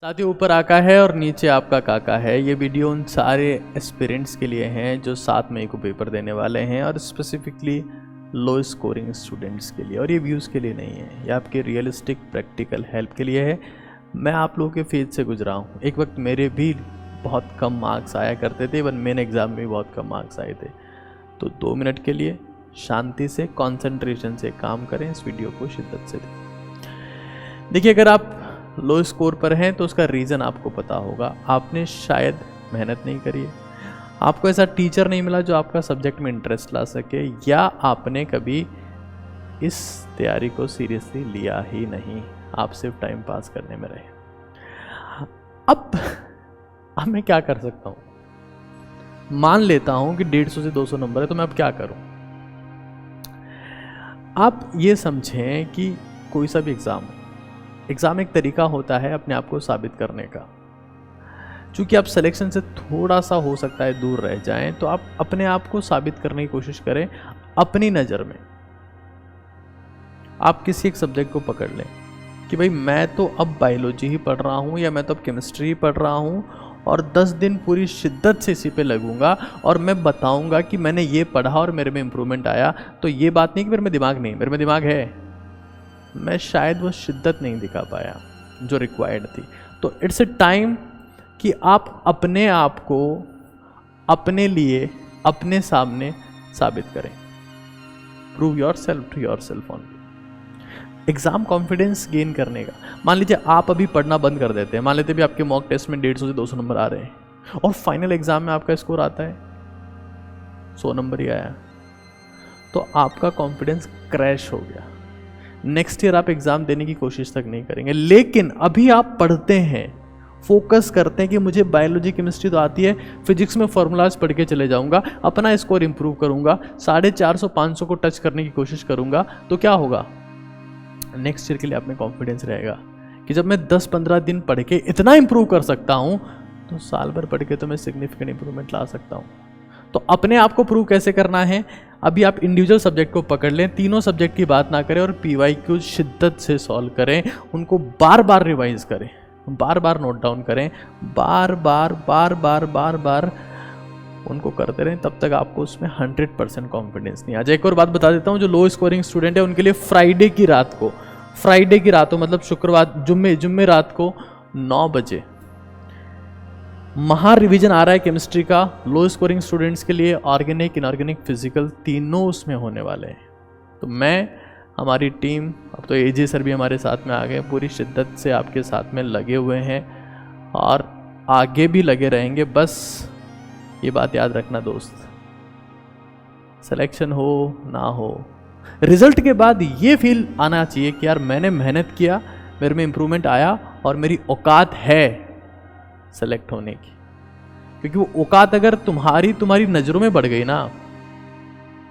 साथियों, ऊपर आका है और नीचे आपका काका है। ये वीडियो उन सारे एस्पिरेंट्स के लिए हैं जो 7 मई को पेपर देने वाले हैं और स्पेसिफिकली लो स्कोरिंग स्टूडेंट्स के लिए। और ये व्यूज़ के लिए नहीं है, ये आपके रियलिस्टिक प्रैक्टिकल हेल्प के लिए है। मैं आप लोगों के फेज से गुजरा हूँ। एक वक्त मेरे भी बहुत कम मार्क्स आया करते थे, इवन मेन एग्ज़ाम में भी बहुत कम मार्क्स आए थे। तो 2 मिनट के लिए शांति से, कॉन्सेंट्रेशन से काम करें। इस वीडियो को शिद्दत से देखिए। अगर आप लो स्कोर पर हैं तो उसका रीज़न आपको पता होगा। आपने शायद मेहनत नहीं करी है, आपको ऐसा टीचर नहीं मिला जो आपका सब्जेक्ट में इंटरेस्ट ला सके, या आपने कभी इस तैयारी को सीरियसली लिया ही नहीं, आप सिर्फ टाइम पास करने में रहे। अब मैं क्या कर सकता हूँ? मान लेता हूँ कि 150 से 200 नंबर है, तो मैं अब क्या करूँ? आप ये समझें कि कोई सा भी एग्ज़ाम एक तरीका होता है अपने आप को साबित करने का। चूँकि आप सिलेक्शन से थोड़ा सा हो सकता है दूर रह जाएं, तो आप अपने आप को साबित करने की कोशिश करें अपनी नज़र में। आप किसी एक सब्जेक्ट को पकड़ लें कि भाई मैं तो अब बायोलॉजी ही पढ़ रहा हूँ, या मैं तो अब केमिस्ट्री ही पढ़ रहा हूँ, और 10 दिन पूरी शिद्दत से इसी पे लगूंगा और मैं बताऊंगा कि मैंने ये पढ़ा और मेरे में इम्प्रूवमेंट आया। तो ये बात नहीं कि मेरे में दिमाग नहीं, मेरे में दिमाग है, मैं शायद वो शिद्दत नहीं दिखा पाया जो रिक्वायर्ड थी। तो इट्स ए टाइम कि आप अपने आप को अपने लिए, अपने सामने साबित करें। Prove yourself to yourself only. Exam confidence gain करने का। मान लीजिए आप अभी पढ़ना बंद कर देते हैं, मान लेते भी आपके मॉक टेस्ट में 150 से 200 नंबर आ रहे हैं और फाइनल एग्जाम में आपका स्कोर आता है 100 नंबर ही आया, तो आपका कॉन्फिडेंस क्रैश हो गया। नेक्स्ट ईयर आप एग्ज़ाम देने की कोशिश तक नहीं करेंगे। लेकिन अभी आप पढ़ते हैं, फोकस करते हैं कि मुझे बायोलॉजी केमिस्ट्री तो आती है, फिजिक्स में फॉर्मूलाज पढ़ के चले जाऊंगा, अपना स्कोर इंप्रूव करूंगा, 450-500 को टच करने की कोशिश करूंगा। तो क्या होगा? नेक्स्ट ईयर के लिए आप में कॉन्फिडेंस रहेगा कि जब मैं 10-15 दिन पढ़ के इतना इंप्रूव कर सकता हूं, तो साल भर पढ़ के तो मैं सिग्निफिकेंट इंप्रूवमेंट ला सकता हूं। तो अपने आप को प्रूव कैसे करना है? अभी आप इंडिविजुअल सब्जेक्ट को पकड़ लें, तीनों सब्जेक्ट की बात ना करें और PYQ शिद्दत से सॉल्व करें, उनको बार बार रिवाइज करें, बार बार नोट डाउन करें, बार बार उनको करते रहें, तब तक आपको उसमें 100% कॉन्फिडेंस नहीं आ जाए। एक और बात बता देता हूँ, जो लो स्कोरिंग स्टूडेंट है उनके लिए फ्राइडे की रात को मतलब शुक्रवार, जुम्मे रात को 9 बजे महा रिवीजन आ रहा है केमिस्ट्री का। लो स्कोरिंग स्टूडेंट्स के लिए ऑर्गेनिक, इनऑर्गेनिक, फिजिकल तीनों उसमें होने वाले हैं। तो हमारी टीम, अब तो AJ सर भी हमारे साथ में आ गए, पूरी शिद्दत से आपके साथ में लगे हुए हैं और आगे भी लगे रहेंगे। बस ये बात याद रखना दोस्त, सिलेक्शन हो ना हो, रिजल्ट के बाद ये फील आना चाहिए कि यार मैंने मेहनत किया, मेरे में इम्प्रूवमेंट आया और मेरी औकात है सेलेक्ट होने की। क्योंकि वो औकात अगर तुम्हारी नज़रों में बढ़ गई ना,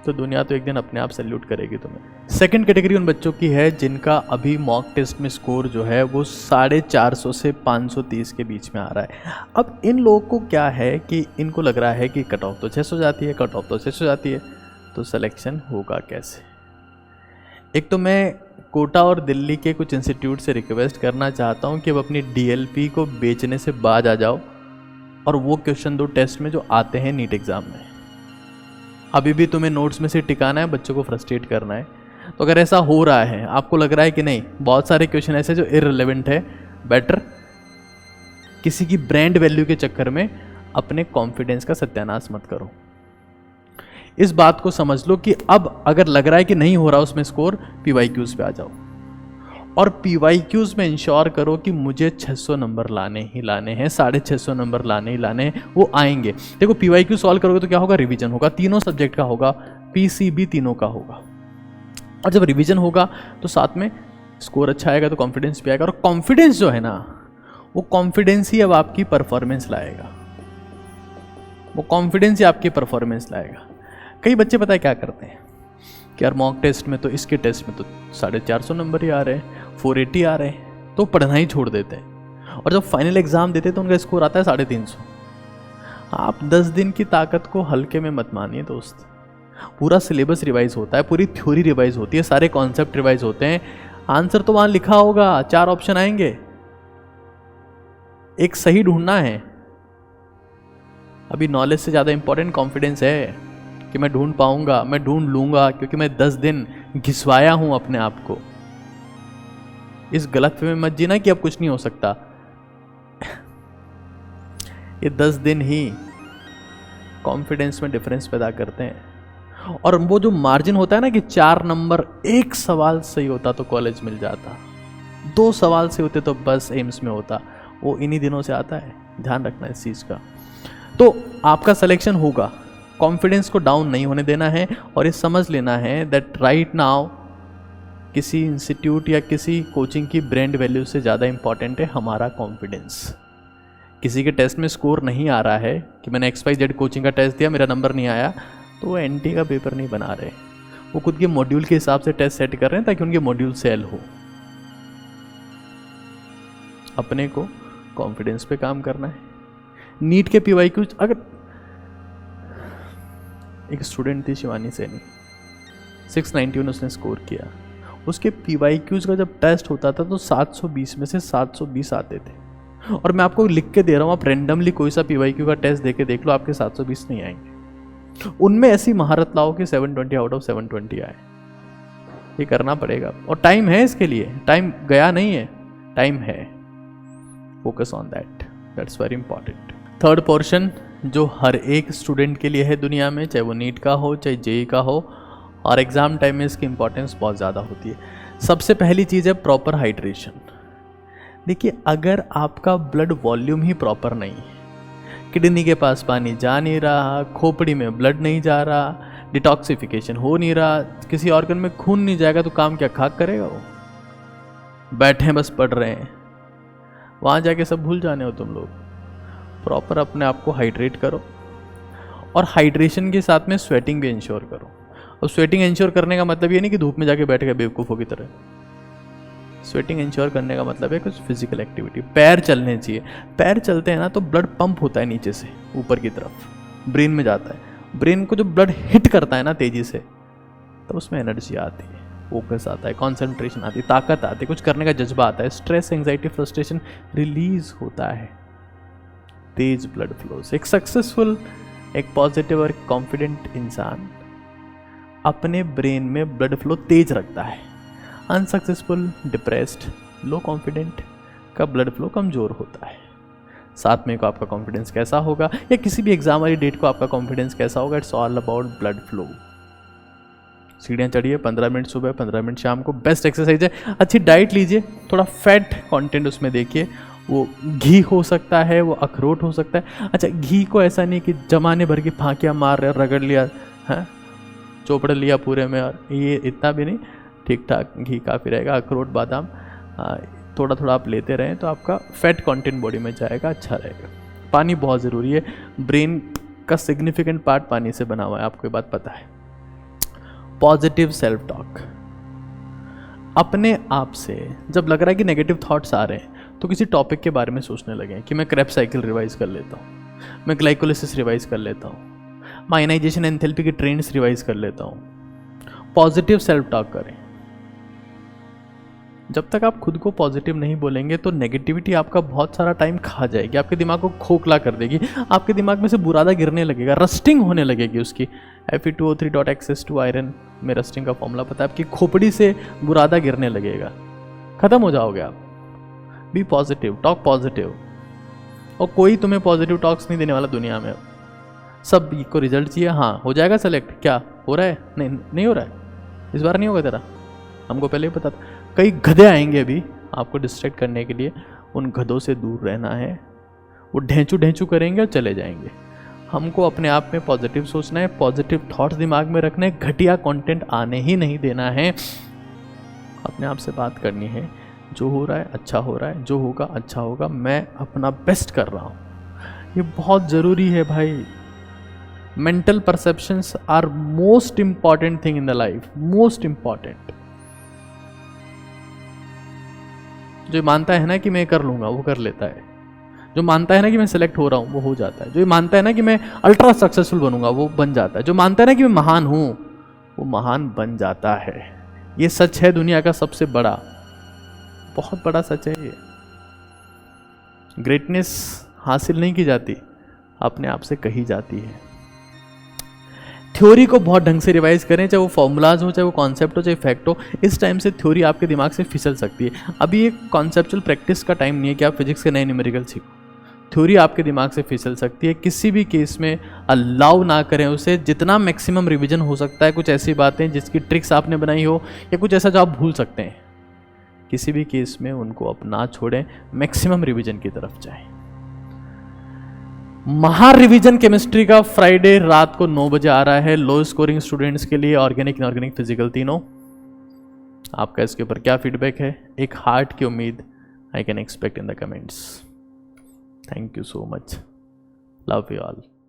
तो दुनिया तो एक दिन अपने आप सैल्यूट करेगी तुम्हें। सेकंड कैटेगरी उन बच्चों की है जिनका अभी मॉक टेस्ट में स्कोर जो है वो 450 से 530 के बीच में आ रहा है। अब इन लोगों को क्या है कि इनको लग रहा है कि कट ऑफ तो 600 जाती है, तो सिलेक्शन होगा कैसे? एक तो मैं कोटा और दिल्ली के कुछ इंस्टीट्यूट से रिक्वेस्ट करना चाहता हूं कि अब अपनी DLP को बेचने से बाज आ जाओ और वो क्वेश्चन दो टेस्ट में जो आते हैं नीट एग्ज़ाम में। अभी भी तुम्हें नोट्स में से टिकाना है, बच्चों को फ्रस्ट्रेट करना है। तो अगर ऐसा हो रहा है, आपको लग रहा है कि नहीं बहुत सारे क्वेश्चन ऐसे जो इररिलेवेंट है, बेटर किसी की ब्रांड वैल्यू के चक्कर में अपने कॉन्फिडेंस का सत्यानाश मत करो। इस बात को समझ लो कि अब अगर लग रहा है कि नहीं हो रहा उसमें स्कोर, PYQs पे आ जाओ और PYQs में इंश्योर करो कि मुझे 600 नंबर लाने ही लाने हैं, 650 नंबर लाने ही लाने हैं, वो आएंगे। देखो PYQ सॉल्व करोगे तो क्या होगा? रिवीजन होगा, तीनों सब्जेक्ट का होगा, PCB तीनों का होगा। और जब रिवीजन होगा तो साथ में स्कोर अच्छा आएगा तो कॉन्फिडेंस भी आएगा, और कॉन्फिडेंस जो है ना, वो कॉन्फिडेंस ही अब आपकी परफॉर्मेंस लाएगा, वो कॉन्फिडेंस ही आपकी परफॉर्मेंस लाएगा। कई बच्चे पता है क्या करते हैं कि यार मॉक टेस्ट में तो, इसके टेस्ट में तो 450 नंबर ही आ रहे हैं, 480 आ रहे हैं, तो पढ़ना ही छोड़ देते हैं, और जब फाइनल एग्जाम देते हैं तो उनका स्कोर आता है 350। आप 10 दिन की ताकत को हल्के में मत मानिए दोस्त। पूरा सिलेबस रिवाइज होता है, पूरी थ्योरी रिवाइज होती है, सारे कॉन्सेप्ट रिवाइज होते हैं। आंसर तो वहाँ लिखा होगा, 4 ऑप्शन आएंगे, एक सही ढूंढना है। अभी नॉलेज से ज़्यादा इंपॉर्टेंट कॉन्फिडेंस है कि मैं ढूंढ पाऊंगा, मैं ढूंढ लूंगा, क्योंकि मैं 10 दिन घिसवाया हूं अपने आप को। इस गलतफहमी में मत जीना कि अब कुछ नहीं हो सकता। ये 10 दिन ही कॉन्फिडेंस में डिफरेंस पैदा करते हैं। और वो जो मार्जिन होता है ना कि 4 नंबर, एक सवाल सही होता तो कॉलेज मिल जाता, 2 सवाल सही होते तो बस एम्स में होता, वो इन्हीं दिनों से आता है। ध्यान रखना इस चीज़ का। तो आपका सिलेक्शन होगा, कॉन्फिडेंस को डाउन नहीं होने देना है और ये समझ लेना है दैट राइट नाउ किसी इंस्टीट्यूट या किसी कोचिंग की ब्रांड वैल्यू से ज़्यादा इंपॉर्टेंट है हमारा कॉन्फिडेंस। किसी के टेस्ट में स्कोर नहीं आ रहा है कि मैंने XYZ कोचिंग का टेस्ट दिया, मेरा नंबर नहीं आया, तो वो NT का पेपर नहीं बना रहे, वो खुद के मॉड्यूल के हिसाब से टेस्ट सेट कर रहे हैं ताकि उनके मॉड्यूल सेल हो। अपने को कॉन्फिडेंस पे काम करना है। नीट के PYQ, अगर एक स्टूडेंट थी शिवानी सैनी, 691 उसने स्कोर किया, उसके PYQs का जब टेस्ट होता था तो 720 में से 720 आते थे। और मैं आपको लिख के दे रहा हूँ, आप रेंडमली कोई सा PYQ का टेस्ट देके देख लो, आपके 720 नहीं आएंगे। उनमें ऐसी महारत लाओ कि 720 आउट ऑफ 720 आए। ये करना पड़ेगा और टाइम है इसके लिए, टाइम गया नहीं है, टाइम है। Focus on that, that's very important. Third portion जो हर एक स्टूडेंट के लिए है दुनिया में, चाहे वो नीट का हो चाहे JEE का हो, और एग्ज़ाम टाइम में इसकी इंपॉर्टेंस बहुत ज़्यादा होती है। सबसे पहली चीज़ है प्रॉपर हाइड्रेशन। देखिए, अगर आपका ब्लड वॉल्यूम ही प्रॉपर नहीं है, किडनी के पास पानी जा नहीं रहा, खोपड़ी में ब्लड नहीं जा रहा, डिटॉक्सिफिकेशन हो नहीं रहा, किसी ऑर्गन में खून नहीं जाएगा, तो काम क्या खाक करेगा वो? बैठे बस पढ़ रहे हैं, वहाँ जाके सब भूल जाने हो तुम लोग। प्रॉपर अपने आप को हाइड्रेट करो और हाइड्रेशन के साथ में स्वेटिंग भी इंश्योर करो। और स्वेटिंग इंश्योर करने का मतलब ये नहीं कि धूप में जाके बैठ गए बेवकूफ़ों की तरह। स्वेटिंग इंश्योर करने का मतलब है कुछ फिजिकल एक्टिविटी, पैर चलने चाहिए। पैर चलते हैं ना तो ब्लड पंप होता है नीचे से ऊपर की तरफ, ब्रेन में जाता है। ब्रेन को जो ब्लड हिट करता है ना तेजी से, तो उसमें एनर्जी आती है, फोकस आता है, कंसंट्रेशन आती है, ताकत आती है, कुछ करने का जज्बा आता है, स्ट्रेस, एंजाइटी, फ्रस्ट्रेशन रिलीज होता है, तेज ब्लड फ्लो से। एक सक्सेसफुल, एक पॉजिटिव और कॉन्फिडेंट इंसान अपने ब्रेन में ब्लड फ्लो तेज रखता है। अनसक्सेसफुल, डिप्रेस्ड, लो कॉन्फिडेंट का ब्लड फ्लो कमज़ोर होता है। 7 मई को आपका कॉन्फिडेंस कैसा होगा, या किसी भी एग्जाम वाली डेट को आपका कॉन्फिडेंस कैसा होगा, it's all about blood flow. सीढ़ियाँ चढ़िए, 15 मिनट सुबह, 15 मिनट शाम को, बेस्ट एक्सरसाइज है। अच्छी डाइट लीजिए, थोड़ा फैट कंटेंट उसमें देखिए, वो घी हो सकता है, वो अखरोट हो सकता है। अच्छा, घी को ऐसा नहीं कि जमाने भर की फांकियाँ मार रहे, रगड़ लिया है, चोपड़ लिया पूरे में, और ये इतना भी नहीं, ठीक ठाक घी काफ़ी रहेगा। अखरोट, बादाम थोड़ा थोड़ा आप लेते रहें तो आपका फैट कंटेंट बॉडी में जाएगा, अच्छा रहेगा। पानी बहुत ज़रूरी है, ब्रेन का सिग्निफिकेंट पार्ट पानी से बना हुआ है, आपको ये बात पता है। पॉजिटिव सेल्फ टॉक, अपने आप से जब लग रहा है कि नेगेटिव थॉट्स आ रहे हैं तो किसी टॉपिक के बारे में सोचने लगे कि मैं क्रेब्स साइकिल रिवाइज कर लेता हूँ, मैं ग्लाइकोलिसिस रिवाइज कर लेता हूँ, मैं आयनाइजेशन एंथैल्पी की ट्रेंड्स रिवाइज कर लेता हूँ। पॉजिटिव सेल्फ टॉक करें। जब तक आप खुद को पॉजिटिव नहीं बोलेंगे तो नेगेटिविटी आपका बहुत सारा टाइम खा जाएगी, आपके दिमाग को खोखला कर देगी, आपके दिमाग में से बुरादा गिरने लगेगा, रस्टिंग होने लगेगी उसकी। Fe2O3.access to iron में रस्टिंग का फॉर्मूला पता है, आपकी खोपड़ी से बुरादा गिरने लगेगा, खत्म हो जाओगे आप। बी पॉजिटिव, टॉक पॉजिटिव, और कोई तुम्हें पॉजिटिव टॉक्स नहीं देने वाला दुनिया में। सब को रिजल्ट चाहिए, हाँ हो जाएगा सेलेक्ट, क्या हो रहा है, नहीं हो रहा है, इस बार नहीं होगा तेरा, हमको पहले ही पता था। कई गधे आएंगे अभी आपको डिस्ट्रैक्ट करने के लिए, उन गधों से दूर रहना है, वो ढेंचू करेंगे और चले जाएंगे। हमको अपने आप में पॉजिटिव सोचना है, पॉजिटिव थॉट्स दिमाग में रखने, घटिया कंटेंट आने ही नहीं देना है। अपने आप से बात करनी है, जो हो रहा है अच्छा हो रहा है, जो होगा अच्छा होगा, मैं अपना बेस्ट कर रहा हूँ। ये बहुत ज़रूरी है भाई। Mental perceptions are most important thing in the life, most important. जो मानता है ना कि मैं कर लूँगा वो कर लेता है, जो मानता है ना कि मैं सेलेक्ट हो रहा हूँ वो हो जाता है, जो मानता है ना कि मैं अल्ट्रा सक्सेसफुल बनूंगा वो बन जाता है, जो मानता है ना कि मैं महान हूँ वो महान बन जाता है। ये सच है दुनिया का सबसे बड़ा, बहुत बड़ा सच है ग्रेटनेस हासिल नहीं की जाती, अपने आप से कही जाती है। थ्योरी को बहुत ढंग से रिवाइज करें, चाहे वो फॉर्मूलाज हो, चाहे वो कॉन्सेप्ट हो, चाहे फैक्ट हो। इस टाइम से थ्योरी आपके दिमाग से फिसल सकती है। अभी एक कॉन्सेप्चुअल प्रैक्टिस का टाइम नहीं है कि आप फिजिक्स के नए न्यूमेरिकल सीखो। थ्योरी आपके दिमाग से फिसल सकती है। किसी भी केस में अलाउ ना करें उसे, जितना मैक्सिमम रिवीजन हो सकता है। कुछ ऐसी बातें जिसकी ट्रिक्स आपने बनाई हो या कुछ ऐसा जो आप भूल सकते हैं, किसी भी केस में उनको अपना छोड़ें, मैक्सिमम रिवीजन की तरफ जाएं। महा रिवीजन केमिस्ट्री का फ्राइडे रात को 9 बजे आ रहा है लो स्कोरिंग स्टूडेंट्स के लिए, ऑर्गेनिक, इनऑर्गेनिक, फिजिकल तीनों। आपका इसके ऊपर क्या फीडबैक है? एक हार्ट की उम्मीद I can expect in the comments. Thank you so much, love you all.